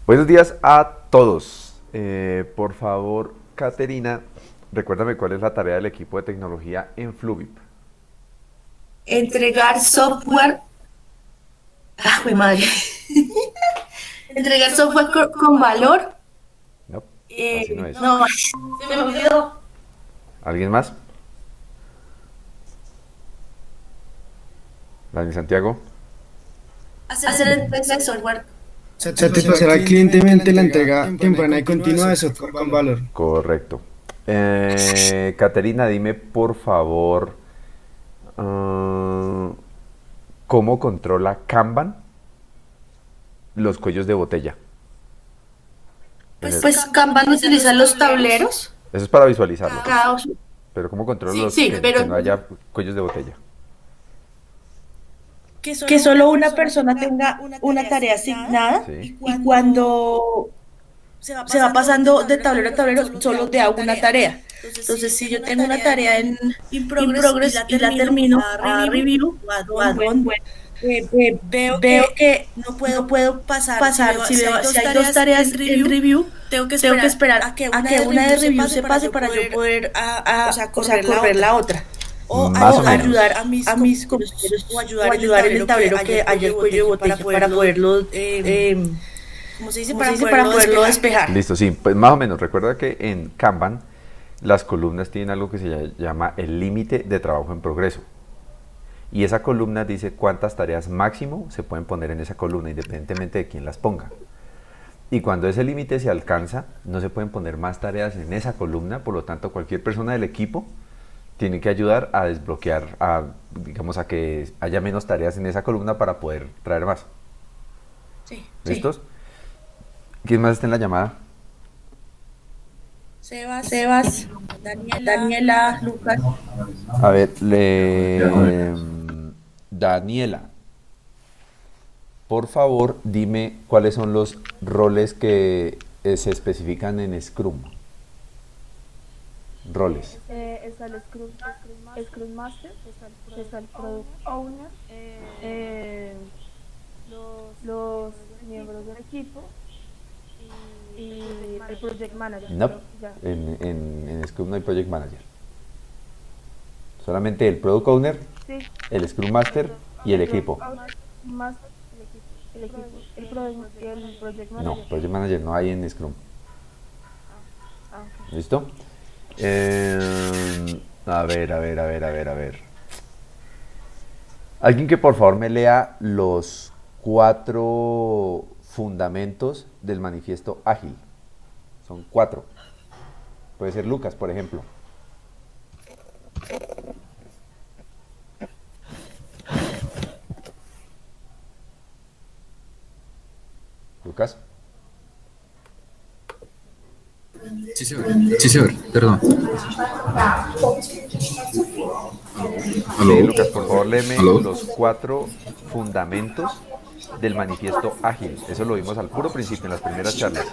Buenos días a todos. Por favor, Caterina, recuérdame cuál es la tarea del equipo de tecnología en Fluvip. Entregar software. Ah, jue madre. Entregar software con valor. No, así no es. No, se me olvidó. ¿Alguien más? ¿Dani Santiago? Hacer entrega de software. Satisfacer al cliente mediante la entrega temprana y continua de software con valor. Correcto. Caterina, dime por favor, ah, ¿cómo controla Kanban los cuellos de botella? Pues Kanban utiliza los tableros. Eso es para visualizarlo, Cada, pero ¿cómo controla sí, que pero no haya cuellos de botella? que solo una persona tenga una tarea asignada Sí. y cuando se va pasando de tablero a tablero, solo te hago una tarea. Entonces, si yo tengo una tarea en in progress y la termino a review o a done, bueno, veo que no puedo pasar, si hay dos tareas en review, tengo que esperar a que una de review se pase para yo poder, o sea, correr la otra. Más O o menos. ayudar a mis compañeros o ayudar en el tablero que haya el cuello de botella para poderlo, como se dice, para poderlo despejar. Listo, sí, pues más o menos. Recuerda que en Kanban las columnas tienen algo que se llama el límite de trabajo en progreso. Y esa columna dice cuántas tareas máximo se pueden poner en esa columna, independientemente de quién las ponga. Y cuando ese límite se alcanza, no se pueden poner más tareas en esa columna, por lo tanto cualquier persona del equipo tiene que ayudar a desbloquear, digamos, a que haya menos tareas en esa columna para poder traer más. Sí. ¿Listos? ¿Quién más está en la llamada? Sebas, Daniela, Lucas. A ver, Daniela, por favor, dime cuáles son los roles que se especifican en Scrum. Roles. Está el Scrum Master, está el Product Owner, los miembros del equipo y el Project Manager. No, Pero ya. en Scrum no hay Project Manager. Solamente el Product Owner, Sí, el Scrum Master y el equipo. Master, el equipo, el Project No, Manager. Project Manager no hay en Scrum. Ok. ¿Listo? A ver, a ver, a ver, a ver, a ver. Alguien que por favor me lea los 4 fundamentos del manifiesto ágil. Son 4. Puede ser Lucas, por ejemplo. Lucas. Sí, señor, perdón. Sí, Aló, Lucas, por favor léeme aló. los 4 fundamentos del manifiesto ágil. Eso lo vimos al puro principio, en las primeras charlas.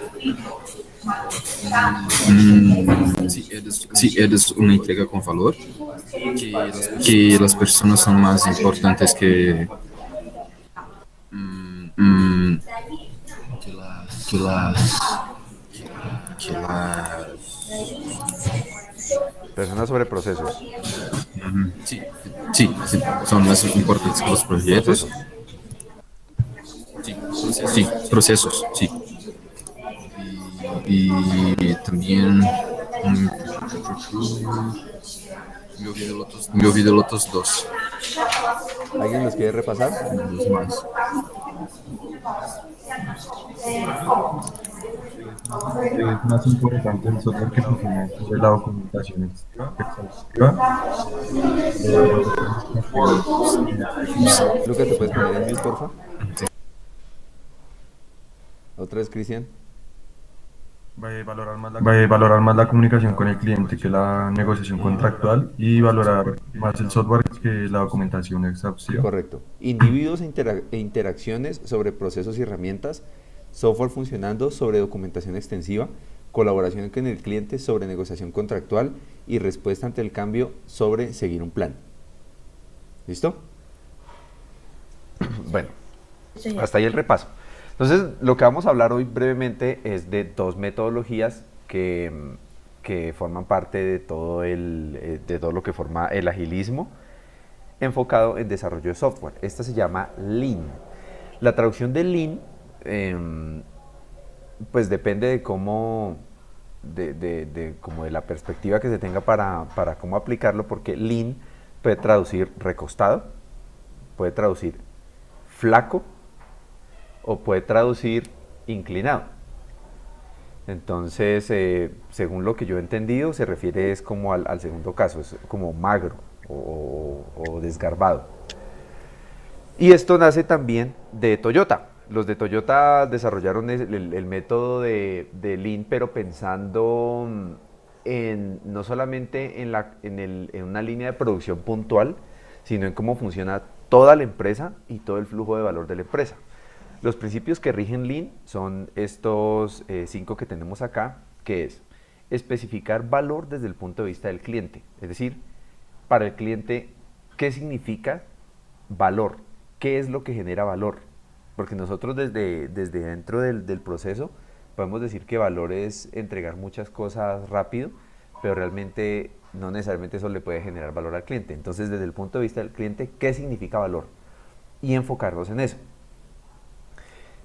Sí, eres una entrega con valor, que las personas son más importantes mm, que las, que las, Personas sobre procesos. sí, son más importantes que los proyectos. Procesos. Sí, procesos, sí. Y también me olvidé los otros dos. ¿Alguien los quiere repasar? Dos más. Es más importante el software que funciona sobre la documentación exhaustiva, los recursos construidos de Lucas, ¿te puedes poner en mute, porfa? Otra vez, Cristian. valorar más la comunicación con el cliente que la negociación contractual y valorar más el software que la documentación exhaustiva. Correcto. Individuos e interacciones sobre procesos y herramientas, software funcionando sobre documentación extensiva, colaboración con el cliente sobre negociación contractual y respuesta ante el cambio sobre seguir un plan. ¿Listo? Bueno, hasta ahí el repaso. Entonces, lo que vamos a hablar hoy brevemente es de dos metodologías que forman parte de todo lo que forma el agilismo enfocado en desarrollo de software. Esta se llama Lean. La traducción de Lean pues depende de cómo como de la perspectiva que se tenga para cómo aplicarlo, porque Lean puede traducir recostado, puede traducir flaco o puede traducir inclinado. Entonces, según lo que yo he entendido, se refiere es como al segundo caso, es como magro o desgarbado. Y esto nace también de Toyota. Los de Toyota desarrollaron el método de Lean, pero pensando no solamente en una línea de producción puntual, sino en cómo funciona toda la empresa y todo el flujo de valor de la empresa. Los principios que rigen Lean son estos 5 que tenemos acá, que es especificar valor desde el punto de vista del cliente. Es decir, para el cliente, ¿qué significa valor? ¿Qué es lo que genera valor? Porque nosotros desde dentro del proceso podemos decir que valor es entregar muchas cosas rápido, pero realmente no necesariamente eso le puede generar valor al cliente. Entonces, desde el punto de vista del cliente, ¿qué significa valor? Y enfocarnos en eso.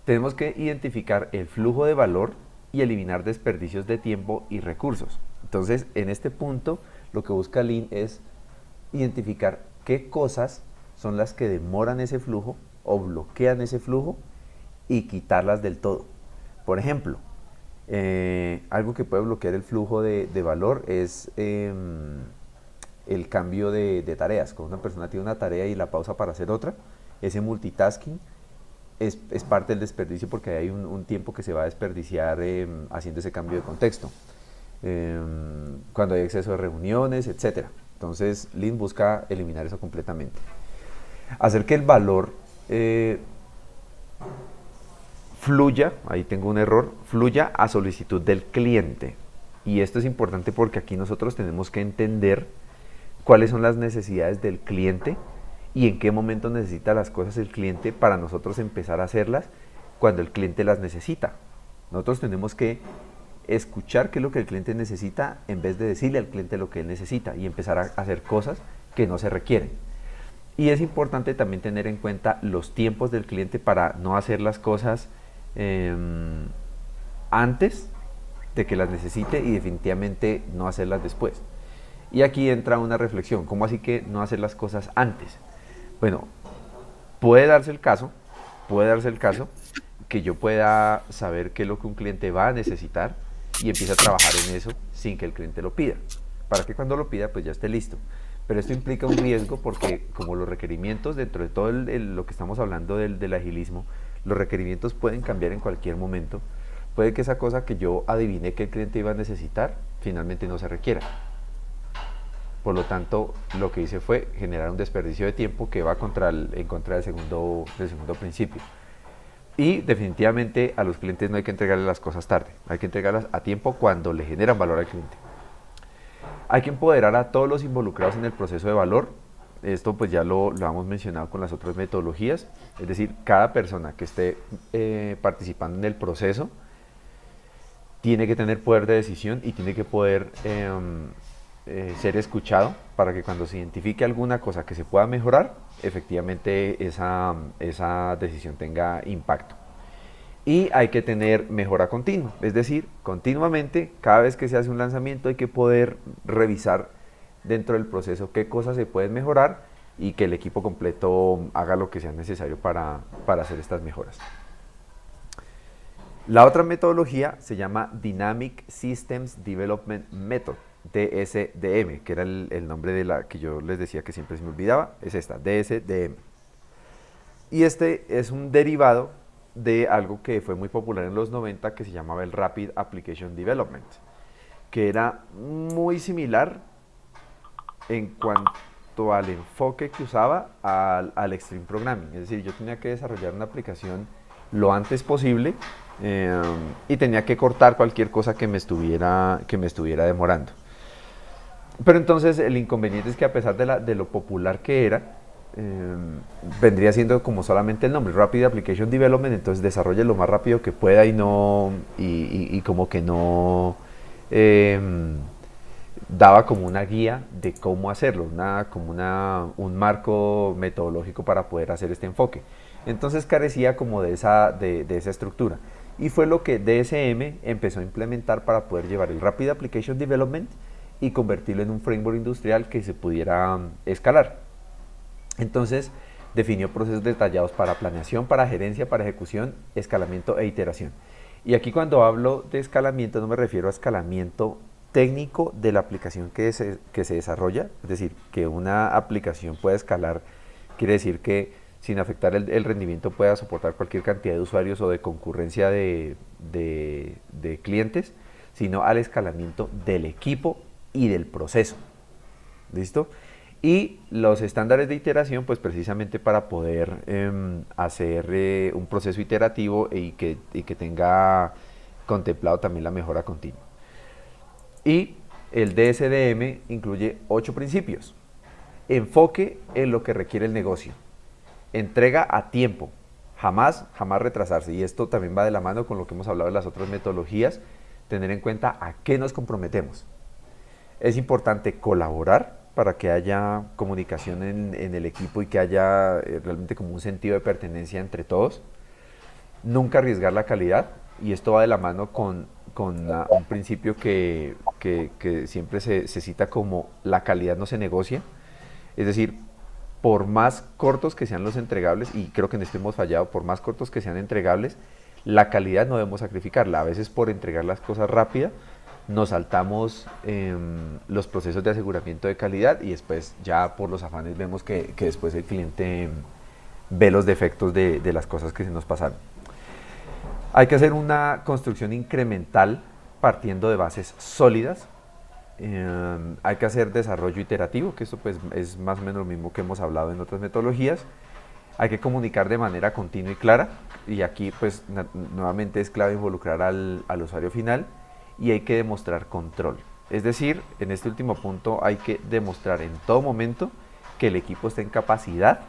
Tenemos que identificar el flujo de valor y eliminar desperdicios de tiempo y recursos. Entonces, en este punto, lo que busca Lean es identificar qué cosas son las que demoran ese flujo o bloquean ese flujo y quitarlas del todo. Por ejemplo, algo que puede bloquear el flujo de valor es el cambio de tareas. Cuando una persona tiene una tarea y la pausa para hacer otra, ese multitasking es parte del desperdicio, porque hay un tiempo que se va a desperdiciar haciendo ese cambio de contexto. Cuando hay exceso de reuniones, etc. Entonces, Lean busca eliminar eso completamente. Hacer que el valor fluya, ahí tengo un error, fluya a solicitud del cliente. Y esto es importante porque aquí nosotros tenemos que entender cuáles son las necesidades del cliente y en qué momento necesita las cosas el cliente para nosotros empezar a hacerlas cuando el cliente las necesita. Nosotros tenemos que escuchar qué es lo que el cliente necesita en vez de decirle al cliente lo que él necesita y empezar a hacer cosas que no se requieren. Y es importante también tener en cuenta los tiempos del cliente para no hacer las cosas antes de que las necesite y definitivamente no hacerlas después. Y aquí entra una reflexión, ¿cómo así que no hacer las cosas antes? Bueno, puede darse el caso que yo pueda saber qué es lo que un cliente va a necesitar y empiece a trabajar en eso sin que el cliente lo pida, para que cuando lo pida pues ya esté listo. Pero esto implica un riesgo porque como los requerimientos, dentro de todo lo que estamos hablando del agilismo, los requerimientos pueden cambiar en cualquier momento. Puede que esa cosa que yo adiviné que el cliente iba a necesitar, finalmente no se requiera. Por lo tanto, lo que hice fue generar un desperdicio de tiempo que va en contra del segundo principio. Y definitivamente a los clientes no hay que entregarles las cosas tarde, hay que entregarlas a tiempo cuando le generan valor al cliente. Hay que empoderar a todos los involucrados en el proceso de valor. Esto pues ya lo hemos mencionado con las otras metodologías, es decir, cada persona que esté participando en el proceso tiene que tener poder de decisión y tiene que poder ser escuchado para que cuando se identifique alguna cosa que se pueda mejorar, efectivamente esa decisión tenga impacto. Y hay que tener mejora continua, es decir, continuamente, cada vez que se hace un lanzamiento hay que poder revisar dentro del proceso qué cosas se pueden mejorar y que el equipo completo haga lo que sea necesario para hacer estas mejoras. La otra metodología se llama Dynamic Systems Development Method, DSDM, que era el nombre de la que yo les decía que siempre se me olvidaba, es esta, DSDM. Y este es un derivado de algo que fue muy popular en los 90 que se llamaba el Rapid Application Development, que era muy similar en cuanto al enfoque que usaba al Extreme Programming. Es decir, yo tenía que desarrollar una aplicación lo antes posible y tenía que cortar cualquier cosa que me estuviera demorando. Pero entonces el inconveniente es que a pesar de lo popular que era, vendría siendo como solamente el nombre, Rapid Application Development, entonces desarrolle lo más rápido que pueda y no, y como que no daba como una guía de cómo hacerlo, como un marco metodológico para poder hacer este enfoque. Entonces carecía como de esa estructura. Y fue lo que DSM empezó a implementar para poder llevar el Rapid Application Development y convertirlo en un framework industrial que se pudiera escalar. Entonces definió procesos detallados para planeación, para gerencia, para ejecución, escalamiento e iteración. Y aquí cuando hablo de escalamiento no me refiero a escalamiento técnico de la aplicación que se desarrolla, es decir, que una aplicación pueda escalar, quiere decir que sin afectar el rendimiento pueda soportar cualquier cantidad de usuarios o de concurrencia de clientes, sino al escalamiento del equipo y del proceso. ¿Listo? Y los estándares de iteración, pues precisamente para poder hacer un proceso iterativo y que tenga contemplado también la mejora continua. Y el DSDM incluye 8 principios. Enfoque en lo que requiere el negocio. Entrega a tiempo. Jamás retrasarse. Y esto también va de la mano con lo que hemos hablado de las otras metodologías. Tener en cuenta a qué nos comprometemos. Es importante colaborar para que haya comunicación en el equipo y que haya realmente como un sentido de pertenencia entre todos. Nunca arriesgar la calidad. Y esto va de la mano con un principio que siempre se cita como la calidad no se negocia. Es decir, por más cortos que sean los entregables, y creo que en esto hemos fallado, por más cortos que sean entregables, la calidad no debemos sacrificarla. A veces por entregar las cosas rápidas nos saltamos los procesos de aseguramiento de calidad y después ya por los afanes vemos que después el cliente ve los defectos de las cosas que se nos pasaron. Hay que hacer una construcción incremental partiendo de bases sólidas. Hay que hacer desarrollo iterativo, que esto pues es más o menos lo mismo que hemos hablado en otras metodologías. Hay que comunicar de manera continua y clara, y aquí pues nuevamente es clave involucrar al usuario final, y hay que demostrar control. Es decir, en este último punto hay que demostrar en todo momento que el equipo está en capacidad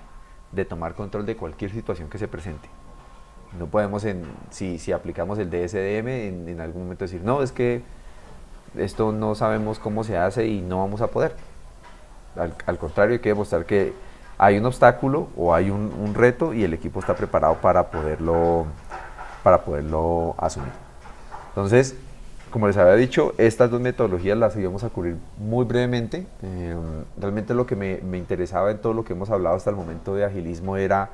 de tomar control de cualquier situación que se presente. No podemos, si aplicamos el DSDM, en algún momento decir, no, es que esto no sabemos cómo se hace y no vamos a poder. Al contrario, hay que demostrar que hay un obstáculo o hay un reto y el equipo está preparado para poderlo asumir. Entonces, como les había dicho, estas dos metodologías las íbamos a cubrir muy brevemente. Realmente lo que me interesaba en todo lo que hemos hablado hasta el momento de agilismo era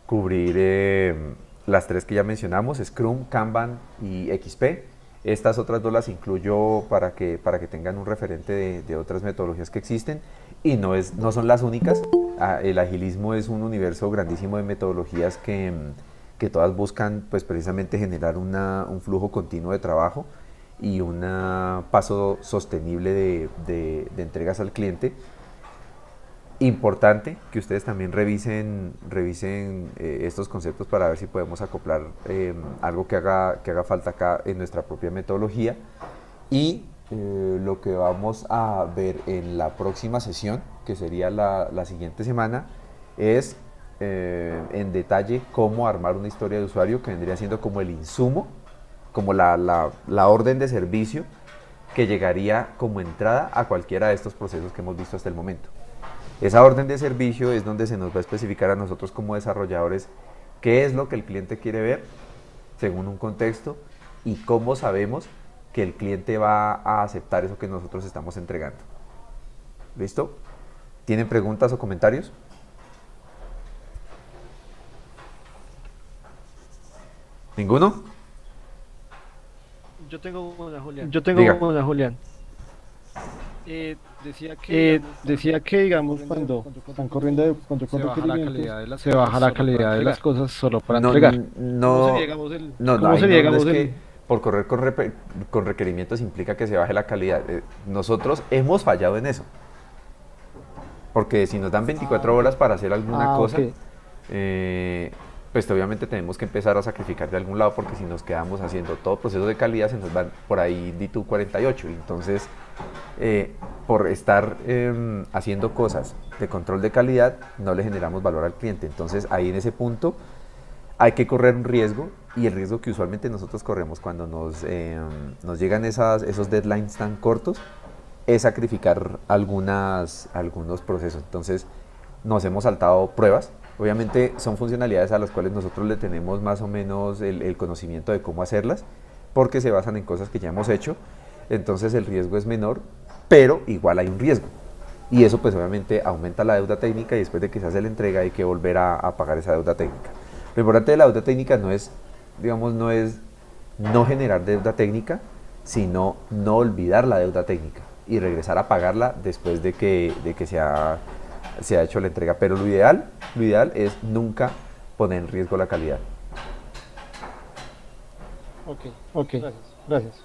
cubrir las 3 que ya mencionamos, Scrum, Kanban y XP. Estas otras 2 las incluyo para que tengan un referente de otras metodologías que existen y no son las únicas. El agilismo es un universo grandísimo de metodologías que todas buscan pues precisamente generar un flujo continuo de trabajo y un paso sostenible de entregas al cliente. Importante que ustedes también revisen estos conceptos para ver si podemos acoplar algo que haga falta acá en nuestra propia metodología. Y lo que vamos a ver en la próxima sesión, que sería la siguiente semana, es en detalle cómo armar una historia de usuario que vendría siendo como el insumo, como la orden de servicio que llegaría como entrada a cualquiera de estos procesos que hemos visto hasta el momento. Esa orden de servicio es donde se nos va a especificar a nosotros como desarrolladores qué es lo que el cliente quiere ver según un contexto y cómo sabemos que el cliente va a aceptar eso que nosotros estamos entregando. ¿Listo? ¿Tienen preguntas o comentarios? ¿Ninguno? Yo tengo una, Julián. Decía que, digamos, cuando están corriendo con requerimientos, se baja la calidad de las cosas solo para entregar. No, es que por correr con requerimientos implica que se baje la calidad. Nosotros hemos fallado en eso. Porque si nos dan 24 horas para hacer alguna cosa, pues obviamente tenemos que empezar a sacrificar de algún lado, porque si nos quedamos haciendo todo proceso de calidad se nos van por ahí DITU 48, entonces por estar haciendo cosas de control de calidad no le generamos valor al cliente. Entonces ahí en ese punto hay que correr un riesgo, y el riesgo que usualmente nosotros corremos cuando nos llegan esos deadlines tan cortos es sacrificar algunos procesos. Entonces nos hemos saltado pruebas. Obviamente son funcionalidades a las cuales nosotros le tenemos más o menos el conocimiento de cómo hacerlas, porque se basan en cosas que ya hemos hecho, entonces el riesgo es menor, pero igual hay un riesgo. Y eso pues obviamente aumenta la deuda técnica, y después de que se hace la entrega hay que volver a pagar esa deuda técnica. Lo importante de la deuda técnica no es no generar deuda técnica, sino no olvidar la deuda técnica y regresar a pagarla después de que se ha hecho la entrega. Pero lo ideal es nunca poner en riesgo la calidad. Ok, gracias.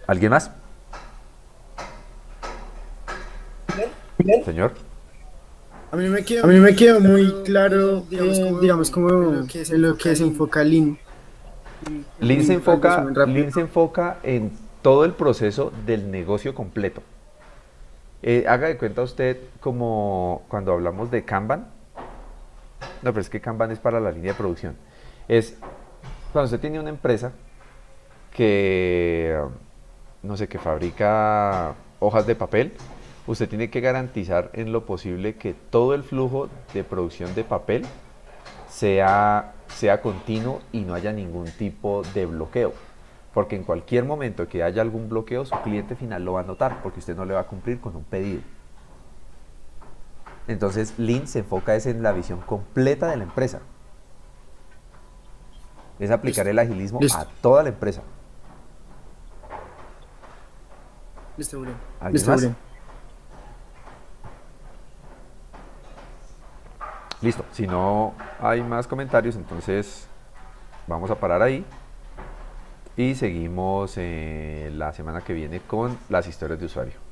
¿Alguien más? Señor. A mí me quedó muy claro, digamos, como en lo que se enfoca Lean. Lean se enfoca en todo el proceso del negocio completo. Haga de cuenta usted como cuando hablamos de Kanban. No, pero es que Kanban es para la línea de producción. Es cuando usted tiene una empresa que, no sé, que fabrica hojas de papel, usted tiene que garantizar en lo posible que todo el flujo de producción de papel sea continuo y no haya ningún tipo de bloqueo. Porque en cualquier momento que haya algún bloqueo, su cliente final lo va a notar, porque usted no le va a cumplir con un pedido. Entonces, Lean se enfoca en la visión completa de la empresa. Es aplicar el agilismo a toda la empresa. Listo, Uriel. ¿Alguien más? Listo. Si no hay más comentarios, entonces vamos a parar ahí. Y seguimos la semana que viene con las historias de usuario.